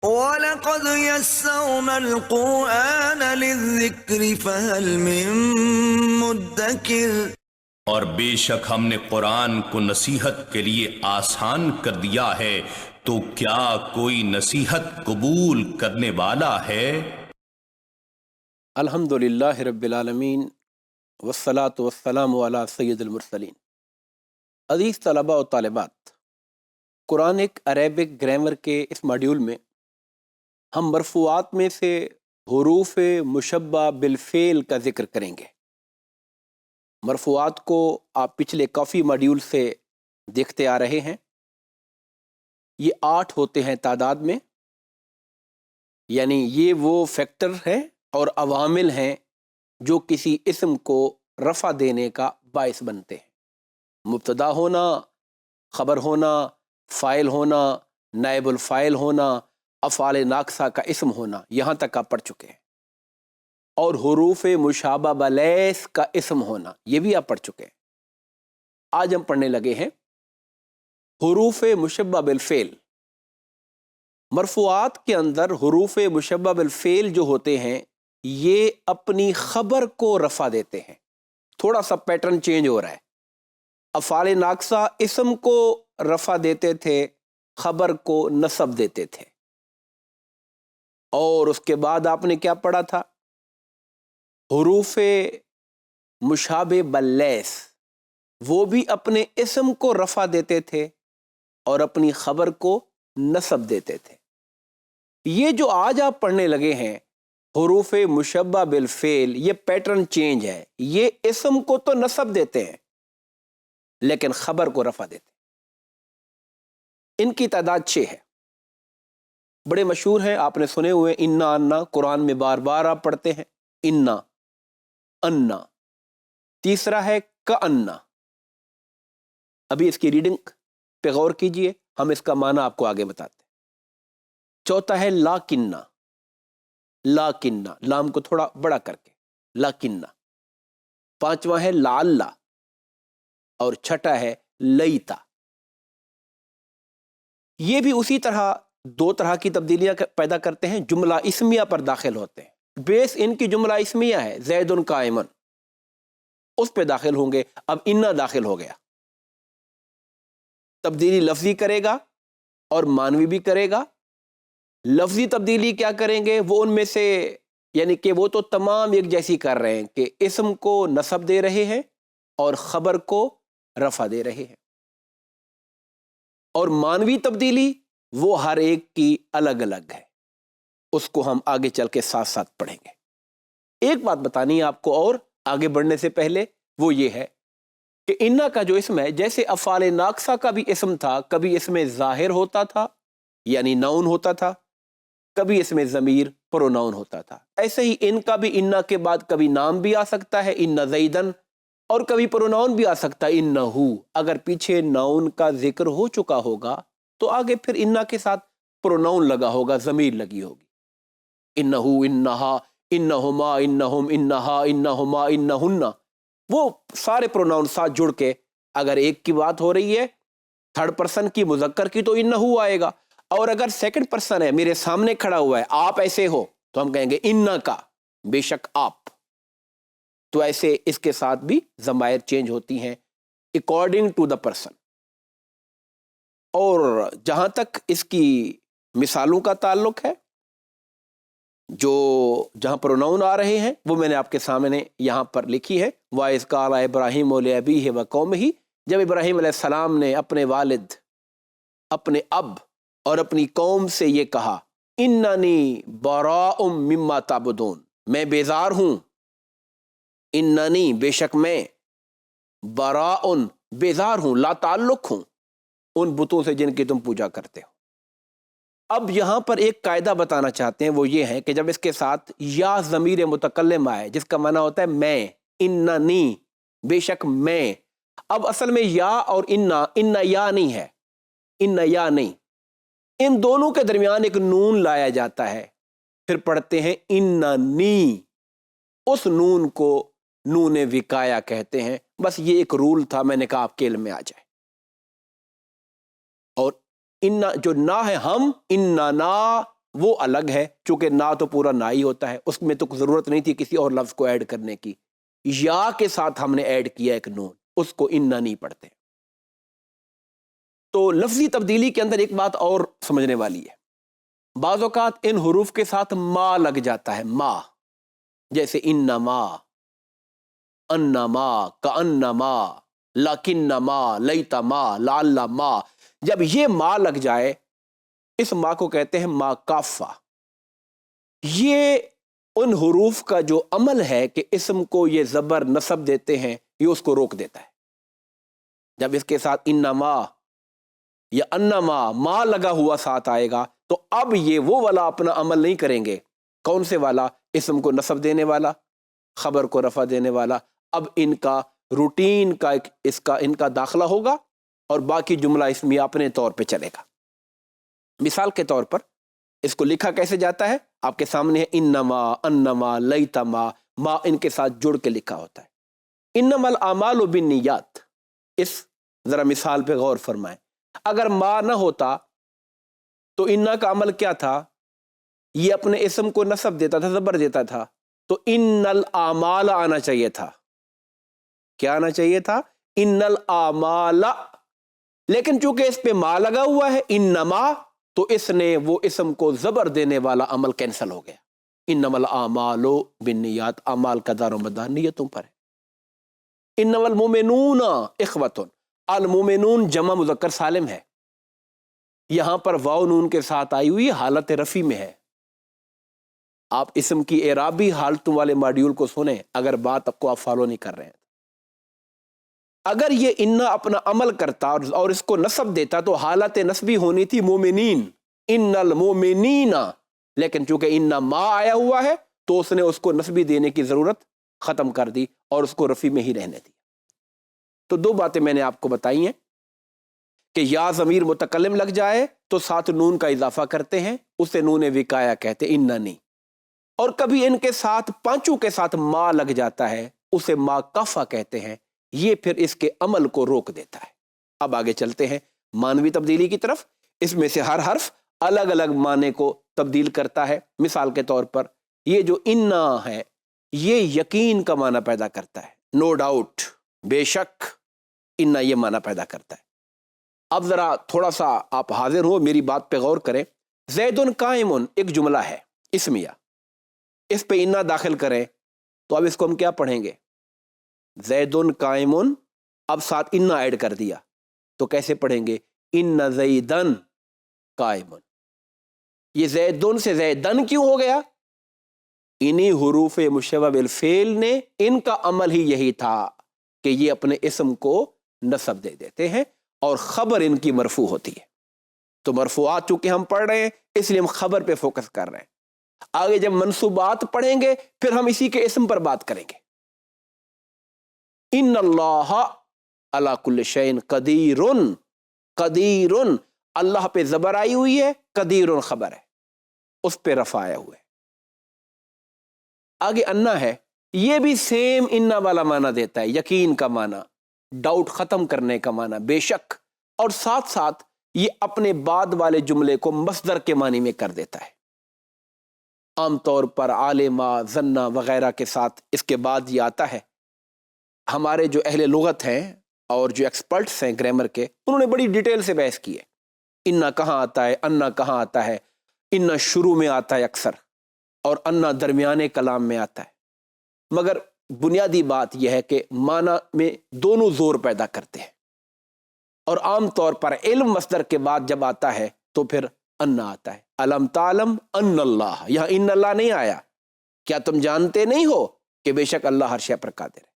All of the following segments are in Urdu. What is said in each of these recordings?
وَلَقَدْ يَسَّرْنَا الْقُرْآنَ لِلذِّكْرِ فَهَلْ مِن مُّدَّكِرٍ، اور بے شک ہم نے قرآن کو نصیحت کے لیے آسان کر دیا ہے، تو کیا کوئی نصیحت قبول کرنے والا ہے؟ الحمدللہ رب العالمین والصلاة والسلام علی سید المرسلین۔ عزیز طلباء و طالبات، قرآنک عربک گرامر کے اس ماڈیول میں ہم مرفوعات میں سے حروف مشبہ بالفعل کا ذکر کریں گے۔ مرفوعات کو آپ پچھلے کافی ماڈیول سے دیکھتے آ رہے ہیں۔ یہ 8 ہوتے ہیں تعداد میں، یعنی یہ وہ فیکٹر ہیں اور عوامل ہیں جو کسی اسم کو رفع دینے کا باعث بنتے ہیں۔ مبتدا ہونا، خبر ہونا، فاعل ہونا، نائب الفاعل ہونا، افعال ناقصہ کا اسم ہونا، یہاں تک آپ پڑھ چکے ہیں۔ اور حروف مشابہ بلیس کا اسم ہونا، یہ بھی آپ پڑھ چکے ہیں۔ آج ہم پڑھنے لگے ہیں حروف مشبہ بالفعل۔ مرفوعات کے اندر حروف مشبہ بالفعل جو ہوتے ہیں یہ اپنی خبر کو رفع دیتے ہیں۔ تھوڑا سا پیٹرن چینج ہو رہا ہے۔ افعال ناقصہ اسم کو رفع دیتے تھے، خبر کو نصب دیتے تھے۔ اور اس کے بعد آپ نے کیا پڑھا تھا؟ حروف مشابہ باللیس، وہ بھی اپنے اسم کو رفع دیتے تھے اور اپنی خبر کو نصب دیتے تھے۔ یہ جو آج آپ پڑھنے لگے ہیں حروف مشبہ بالفعل، یہ پیٹرن چینج ہے۔ یہ اسم کو تو نصب دیتے ہیں لیکن خبر کو رفع دیتے ہیں۔ ان کی تعداد 6 ہے، بڑے مشہور ہیں، آپ نے سنے ہوئے۔ انا انا قرآن میں بار بار آپ پڑھتے ہیں، انا انا۔ تیسرا ہے کانا، ابھی اس کی ریڈنگ پہ غور کیجئے، ہم اس کا معنی آپ کو آگے بتاتے ہیں۔ چوتھا ہے لاکنہ، لاکنہ، لام کو تھوڑا بڑا کر کے، لاکنہ۔ پانچواں ہے لعل، اور چھٹا ہے لیتا۔ یہ بھی اسی طرح 2 طرح کی تبدیلیاں پیدا کرتے ہیں، جملہ اسمیہ پر داخل ہوتے ہیں۔ بیس ان کی جملہ اسمیہ ہے، زید قائمن، اس پہ داخل ہوں گے۔ اب انا داخل ہو گیا، تبدیلی لفظی کرے گا اور معنوی بھی کرے گا۔ لفظی تبدیلی کیا کریں گے؟ وہ ان میں سے، یعنی کہ وہ تو تمام ایک جیسی کر رہے ہیں کہ اسم کو نصب دے رہے ہیں اور خبر کو رفع دے رہے ہیں۔ اور معنوی تبدیلی وہ ہر ایک کی الگ الگ ہے، اس کو ہم آگے چل کے ساتھ ساتھ پڑھیں گے۔ ایک بات بتانی ہے آپ کو اور آگے بڑھنے سے پہلے، وہ یہ ہے کہ انا کا جو اسم ہے، جیسے افعال ناقصہ کا بھی اسم تھا، کبھی اس میں ظاہر ہوتا تھا یعنی ناؤن ہوتا تھا، کبھی اس میں ضمیر پروناؤن ہوتا تھا، ایسے ہی ان کا بھی انا کے بعد کبھی نام بھی آ سکتا ہے، ان زیدن، اور کبھی پروناؤن بھی آ سکتا ہے، انہو۔ اگر پیچھے ناؤن کا ذکر ہو چکا ہوگا تو آگے پھر انا کے ساتھ پروناؤن لگا ہوگا، ضمیر لگی ہوگی۔ انہو، انہا، انہما، انہم، انہا، انہما، انہن، وہ سارے پروناؤن ساتھ جڑ کے اگر ایک کی بات ہو رہی ہے تھرڈ پرسن کی، مذکر کی، تو انہو آئے گا۔ اور اگر سیکنڈ پرسن ہے، میرے سامنے کھڑا ہوا ہے، آپ ایسے ہو، تو ہم کہیں گے انا کا، بے شک آپ۔ تو ایسے اس کے ساتھ بھی ضمائر چینج ہوتی ہیں اکارڈنگ ٹو دا پرسن۔ اور جہاں تک اس کی مثالوں کا تعلق ہے، جو جہاں پروناؤن آ رہے ہیں وہ میں نے آپ کے سامنے یہاں پر لکھی ہے۔ وَإِذْ قَالَ إِبْرَاهِيمُ لِأَبِيهِ وَقَوْمِهِ، جب ابراہیم علیہ السلام نے اپنے والد، اپنے اب اور اپنی قوم سے یہ کہا، اِنَّنِي بَرَاءٌ مِّمَّا تَعْبُدُونَ، میں بیزار ہوں، اِنَّنِي، بے شک میں، براءٌ، بیزار ہوں، لا تعلق ہوں ان بتوں سے جن کی تم پوجا کرتے ہو۔ اب یہاں پر ایک قاعدہ بتانا چاہتے ہیں، وہ یہ ہے کہ جب اس کے ساتھ یا ضمیر متکلم آئے جس کا معنی ہوتا ہے میں، اننی، بے شک میں، اب اصل میں یا اور انا یا نہیں ہے، انا یا نہیں، ان دونوں کے درمیان ایک نون لایا جاتا ہے، پھر پڑھتے ہیں اننی۔ اس نون کو نون وقایا کہتے ہیں۔ بس یہ ایک رول تھا، میں نے کہا آپ کے علم میں آ جائے۔ اور انا جو نا ہے ہم، اننا وہ الگ ہے، چونکہ نا تو پورا نا ہی ہوتا ہے، اس میں تو ضرورت نہیں تھی کسی اور لفظ کو ایڈ کرنے کی، یا کے ساتھ ہم نے ایڈ کیا ایک نون، اس کو انا نہیں پڑھتے۔ تو لفظی تبدیلی کے اندر ایک بات اور سمجھنے والی ہے، بعض اوقات ان حروف کے ساتھ ما لگ جاتا ہے، ما، جیسے انما، انما، کانما، لکنما، لیتما، لعلما، جب یہ ما لگ جائے، اس ما کو کہتے ہیں ما کافہ۔ یہ ان حروف کا جو عمل ہے کہ اسم کو یہ زبر نصب دیتے ہیں، یہ اس کو روک دیتا ہے۔ جب اس کے ساتھ انما یا انما ما لگا ہوا ساتھ آئے گا تو اب یہ وہ والا اپنا عمل نہیں کریں گے۔ کون سے والا؟ اسم کو نصب دینے والا، خبر کو رفع دینے والا۔ اب ان کا روٹین کا ان کا داخلہ ہوگا اور باقی جملہ اسمی اپنے طور پہ چلے گا۔ مثال کے طور پر اس کو لکھا کیسے جاتا ہے؟ آپ کے سامنے ہے انما، انما، لیتما، ما ان کے ساتھ جڑ کے لکھا ہوتا ہے۔ انما الاعمال بالنیات، اس ذرا مثال پہ غور فرمائیں۔ اگر ما نہ ہوتا تو انا کا عمل کیا تھا؟ یہ اپنے اسم کو نصب دیتا تھا، زبر دیتا تھا، تو ان الاعمال آنا چاہیے تھا۔ کیا آنا چاہیے تھا؟ ان الاعمال، لیکن چونکہ اس پہ ما لگا ہوا ہے انما، تو اس نے وہ اسم کو زبر دینے والا عمل کینسل ہو گیا۔ انما الاعمال بالنیات، اعمال کا دار و مدار نیتوں پر ہے۔ انما المؤمنون اخوۃ، المؤمنون جمع مذکر سالم ہے، یہاں پر واو نون کے ساتھ آئی ہوئی حالت رفع میں ہے۔ آپ اسم کی اعرابی حالتوں والے ماڈیول کو سنیں اگر بات کو آپ فالو نہیں کر رہے ہیں۔ اگر یہ انا اپنا عمل کرتا اور اس کو نصب دیتا تو حالت نصبی ہونی تھی مومنین، ان المومنین، لیکن چونکہ انا ما آیا ہوا ہے تو اس نے اس کو نصبی دینے کی ضرورت ختم کر دی اور اس کو رفع میں ہی رہنے دی۔ تو دو باتیں میں نے آپ کو بتائی ہیں کہ یا ضمیر متکلم لگ جائے تو ساتھ نون کا اضافہ کرتے ہیں، اسے نون وقایا کہتے ہیں، انا نہیں۔ اور کبھی ان کے ساتھ پانچوں کے ساتھ ما لگ جاتا ہے، اسے ما کافہ کہتے ہیں، یہ پھر اس کے عمل کو روک دیتا ہے۔ اب آگے چلتے ہیں مانوی تبدیلی کی طرف۔ اس میں سے ہر حرف الگ الگ معنی کو تبدیل کرتا ہے۔ مثال کے طور پر یہ جو انا ہے یہ یقین کا معنی پیدا کرتا ہے، نو ڈاؤٹ، بے شک، انا یہ معنی پیدا کرتا ہے۔ اب ذرا تھوڑا سا آپ حاضر ہو، میری بات پہ غور کریں۔ زیدن قائمن ایک جملہ ہے اسمیہ، اس پہ انا داخل کریں تو اب اس کو ہم کیا پڑھیں گے؟ زیدن قائمن، اب ساتھ انا ایڈ کر دیا تو کیسے پڑھیں گے؟ ان زیدن قائمن۔ یہ زیدن سے زیدن کیوں ہو گیا؟ انہی حروف مشبہ بالفعل نے، ان کا عمل ہی یہی تھا کہ یہ اپنے اسم کو نصب دے دیتے ہیں اور خبر ان کی مرفوع ہوتی ہے۔ تو مرفوعات چونکہ ہم پڑھ رہے ہیں اس لیے ہم خبر پہ فوکس کر رہے ہیں۔ آگے جب منصوبات پڑھیں گے پھر ہم اسی کے اسم پر بات کریں گے۔ ان اللہ علی کل شیء قدیر، قدیر، اللہ پہ زبر آئی ہوئی ہے، قدیر خبر ہے، اس پہ رفع آیا ہوا ہے۔ آگے انا ہے، یہ بھی سیم انا والا معنی دیتا ہے، یقین کا معنی، ڈاؤٹ ختم کرنے کا معنی، بے شک، اور ساتھ ساتھ یہ اپنے بعد والے جملے کو مصدر کے معنی میں کر دیتا ہے۔ عام طور پر عالمہ، ظنہ وغیرہ کے ساتھ اس کے بعد یہ آتا ہے۔ ہمارے جو اہل لغت ہیں اور جو ایکسپرٹس ہیں گرامر کے، انہوں نے بڑی ڈیٹیل سے بحث کی ہے، انا کہاں آتا ہے، انا کہاں آتا ہے۔ انا شروع میں آتا ہے اکثر اور انا درمیانے کلام میں آتا ہے، مگر بنیادی بات یہ ہے کہ معنی میں دونوں زور پیدا کرتے ہیں، اور عام طور پر علم مصدر کے بعد جب آتا ہے تو پھر انا آتا ہے۔ الم تعلم ان اللہ، یہاں ان اللہ نہیں آیا، کیا تم جانتے نہیں ہو کہ بے شک اللہ ہر شے پر قادر ہے۔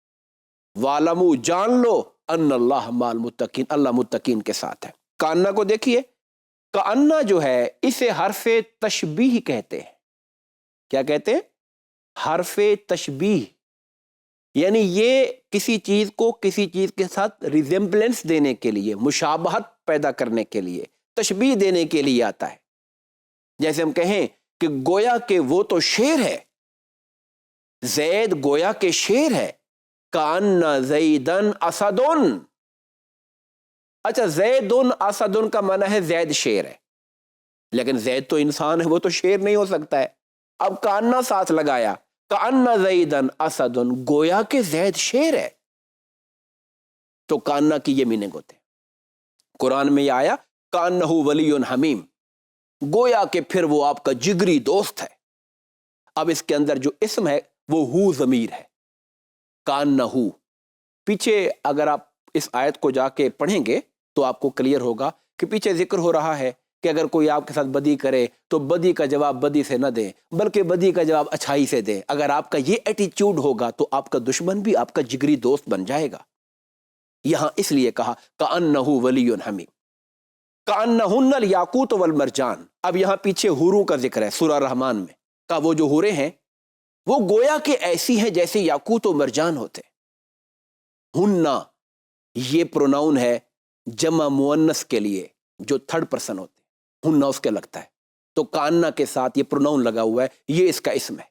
وَعْلَمُوا، جان لو، ان اللہ مع المتقین، اللہ متقین کے ساتھ ہے۔ کانا کو دیکھیے، کانا جو ہے اسے حرف تشبیہ کہتے ہیں۔ کیا کہتے ہیں؟ حرف تشبیہ، یعنی یہ کسی چیز کو کسی چیز کے ساتھ ریزمبلنس دینے کے لیے، مشابہت پیدا کرنے کے لیے، تشبیہ دینے کے لیے آتا ہے۔ جیسے ہم کہیں کہ گویا کہ وہ تو شیر ہے، زید گویا کہ شیر ہے، کان زیدن اسدن۔ اچھا، زیدن اسدن کا معنی ہے زید شیر ہے، لیکن زید تو انسان ہے، وہ تو شیر نہیں ہو سکتا ہے. اب کانا ساتھ لگایا، کأن زیدن اسد، گویا کہ زید شیر ہے. تو کانا کی یہ میننگ ہوتے ہیں. قرآن میں یہ آیا کأنہ ولی حمیم، گویا کہ پھر وہ آپ کا جگری دوست ہے. اب اس کے اندر جو اسم ہے وہ ہو ضمیر ہے. کأنہ، پیچھے اگر آپ اس آیت کو جا کے پڑھیں گے تو آپ کو کلیئر ہوگا کہ پیچھے ذکر ہو رہا ہے کہ اگر کوئی آپ کے ساتھ بدی کرے تو بدی کا جواب بدی سے نہ دیں، بلکہ بدی کا جواب اچھائی سے دیں. اگر آپ کا یہ ایٹیچیوڈ ہوگا تو آپ کا دشمن بھی آپ کا جگری دوست بن جائے گا. یہاں اس لیے کہا کأنہ ولی حمیم. کأنہن الیاقوت والمرجان. اب یہاں پیچھے حوروں کا ذکر ہے سورہ رحمان میں، کہ وہ جو حوریں ہیں وہ گویا کہ ایسی ہیں جیسے یاقوت و مرجان ہوتے. ہننا یہ پروناؤن ہے جمع مؤنث کے لیے جو تھرڈ پرسن ہوتے ہیں، ہننا اس کے لگتا ہے. تو کاننا کے ساتھ یہ پروناؤن لگا ہوا ہے، یہ اس کا اسم ہے.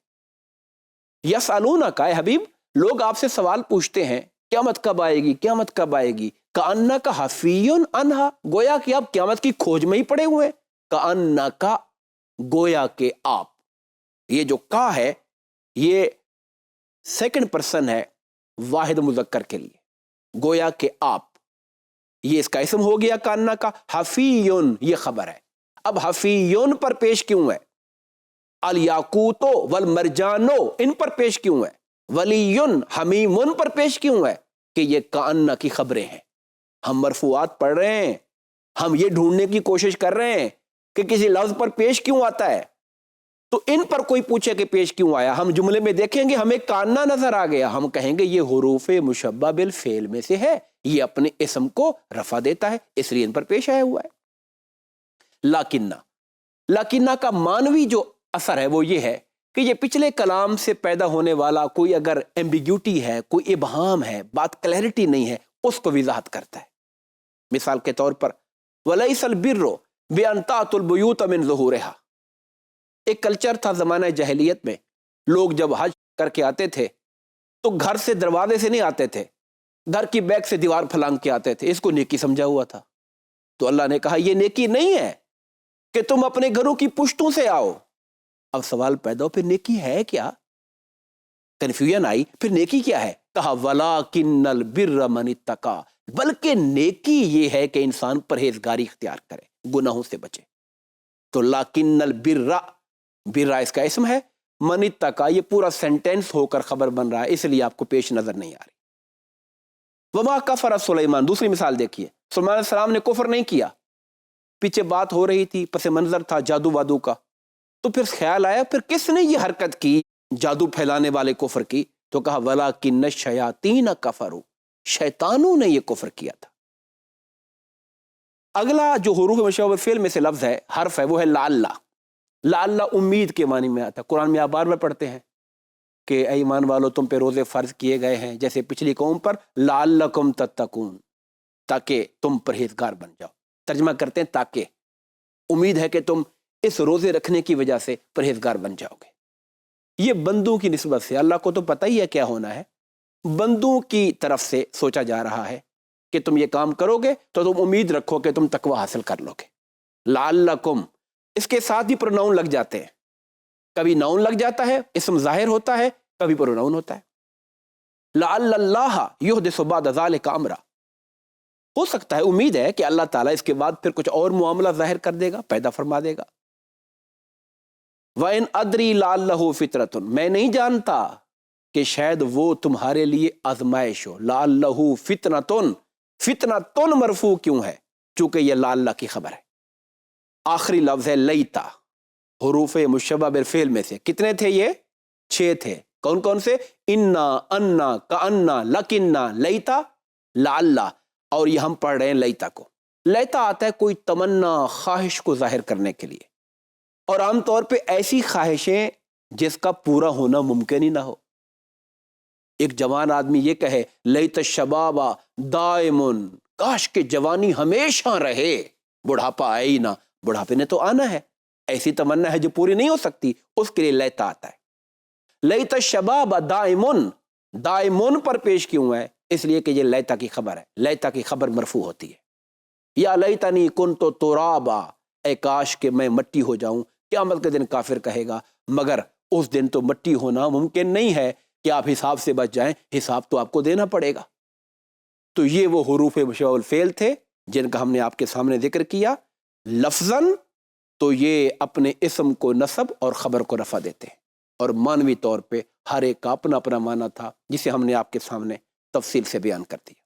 یسألونک، اے حبیب لوگ آپ سے سوال پوچھتے ہیں قیامت کب آئے گی، قیامت کب آئے گی. کأنک حفی عنہا، گویا کہ آپ قیامت کی کھوج میں ہی پڑے ہوئے. کأنک، گویا کہ آپ. یہ جو کا ہے یہ سیکنڈ پرسن ہے واحد مذکر کے لیے، گویا کہ آپ. یہ اس کا اسم ہو گیا کاننا کا. حفیون یہ خبر ہے. اب حفیون پر پیش کیوں ہے؟ الیاقوتو والمرجانو ان پر پیش کیوں ہے؟ ولیون حمیمن پر پیش کیوں ہے؟ کہ یہ کاننا کی خبریں ہیں. ہم مرفوعات پڑھ رہے ہیں، ہم یہ ڈھونڈنے کی کوشش کر رہے ہیں کہ کسی لفظ پر پیش کیوں آتا ہے. تو ان پر کوئی پوچھے کہ پیش کیوں آیا، ہم جملے میں دیکھیں گے ہمیں کاننا نظر آ گیا، ہم کہیں گے یہ حروف مشبہ بالفعل میں سے ہے، یہ اپنے اسم کو رفع دیتا ہے اس لیے ان پر پیش آیا ہوا ہے. لاکنہ کا معنوی جو اثر ہے وہ یہ ہے کہ یہ پچھلے کلام سے پیدا ہونے والا کوئی اگر ایمبیگیوٹی ہے، کوئی ابہام ہے، بات کلیئرٹی نہیں ہے، اس کو وضاحت کرتا ہے. مثال کے طور پر وَلَيْسَ الْبِرُّ بِأَن تَأْتُوا الْبُيُوتَ مِن ظُهُورِهَا. ایک کلچر تھا زمانہ جاہلیت میں، لوگ جب حج کر کے آتے تھے تو گھر سے دروازے سے نہیں آتے تھے، گھر کی بیک سے دیوار پھلانگ کے آتے تھے. اس کو نیکی سمجھا ہوا تھا. تو اللہ نے کہا یہ نیکی نہیں ہے کہ تم اپنے گھروں کی پشتوں سے آؤ. اب سوال پیدا ہو پھر نیکی ہے کیا؟ کنفیوژن آئی. پھر نیکی کیا ہے؟ کہا وَلَٰكِنَّ الْبِرَّ مَنِ اتَّقَىٰ، بلکہ نیکی یہ ہے کہ انسان پرہیزگاری اختیار کرے، گناہوں سے بچے. تو لَٰكِنَّ الْبِرَّ، برا اس کا اسم ہے، من اتقا یہ پورا سینٹینس ہو کر خبر بن رہا ہے، اس لیے آپ کو پیش نظر نہیں آ رہی. وما کفر سلیمان، دوسری مثال دیکھیے. سلیمان علیہ السلام نے کفر نہیں کیا. پیچھے بات ہو رہی تھی، پس منظر تھا جادو وادو کا، تو پھر خیال آیا پھر کس نے یہ حرکت کی جادو پھیلانے والے کفر کی؟ تو کہا وَلَٰكِنَّ الشَّيَاطِينَ كَفَرُوا، شیطانوں نے یہ کفر کیا تھا. اگلا جو حروف مشبہ بالفعل میں سے لفظ ہے، حرف ہے، وہ ہے لعل. لعل امید کے معنی میں آتا ہے. قرآن میں آپ بار بار پڑھتے ہیں کہ اے ایمان والو تم پہ روزے فرض کیے گئے ہیں جیسے پچھلی قوم پر، لعلکم تتقون، تاکہ تم پرہیزگار بن جاؤ. ترجمہ کرتے ہیں تاکہ، امید ہے کہ تم اس روزے رکھنے کی وجہ سے پرہیزگار بن جاؤ گے. یہ بندوں کی نسبت سے، اللہ کو تو پتہ ہی ہے کیا ہونا ہے، بندوں کی طرف سے سوچا جا رہا ہے کہ تم یہ کام کرو گے تو تم امید رکھو کہ تم تقوی حاصل کر لو گے. لعلکم، اس کے ساتھ بھی پروناؤن لگ جاتے ہیں، کبھی ناؤن لگ جاتا ہے، اسم ظاہر ہوتا ہے، کبھی پروناؤن ہوتا ہے. لعل اللہ یحدث بعد ذلک امرا، ہو سکتا ہے، امید ہے کہ اللہ تعالیٰ اس کے بعد پھر کچھ اور معاملہ ظاہر کر دے گا، پیدا فرما دے گا. وَإِنْ أَدْرِي لَعَلَّهُ فِطْرَةٌ، میں نہیں جانتا کہ شاید وہ تمہارے لیے آزمائش ہو. لَعَلَّهُ فِطْنَةٌ، فِطْنَةٌ مرفوع کیوں ہے؟ چونکہ یہ لعل کی خبر ہے. آخری لفظ ہے لیتا، حروف مشبہ بالفعل میں سے کتنے تھے؟ یہ 6 تھے. کون کون سے؟ انا، انا، کانا، لکنا، لیتا، لعلہ. اور یہ ہم پڑھ رہے ہیں لیتا کو. لیتا آتا ہے کوئی تمنا، خواہش کو ظاہر کرنے کے لیے، اور عام طور پہ ایسی خواہشیں جس کا پورا ہونا ممکن ہی نہ ہو. ایک جوان آدمی یہ کہے لیت الشباب دائمن، کاش کہ جوانی ہمیشہ رہے، بڑھاپا آئے ہی نہ. بڑھاپے نے تو آنا ہے، ایسی تمنا ہے جو پوری نہیں ہو سکتی، اس کے لیے لیتا آتا ہے. لیت الشباب دائمن، دائمن پر پیش کیوں ہے؟ اس لیے کہ یہ لیتا کی خبر ہے، لیتا کی خبر مرفوع ہوتی ہے. یا لیتنی کنت ترابا، اے کاش کہ میں مٹی ہو جاؤں. قیامت کے دن کافر کہے گا مگر اس دن تو مٹی ہونا ممکن نہیں ہے کہ آپ حساب سے بچ جائیں، حساب تو آپ کو دینا پڑے گا. تو یہ وہ حروف مشبہ بالفعل تھے جن کا ہم نے آپ کے سامنے ذکر کیا. لفظاً تو یہ اپنے اسم کو نصب اور خبر کو رفع دیتے ہیں، اور معنوی طور پہ ہر ایک کا اپنا اپنا معنی تھا جسے ہم نے آپ کے سامنے تفصیل سے بیان کر دیا.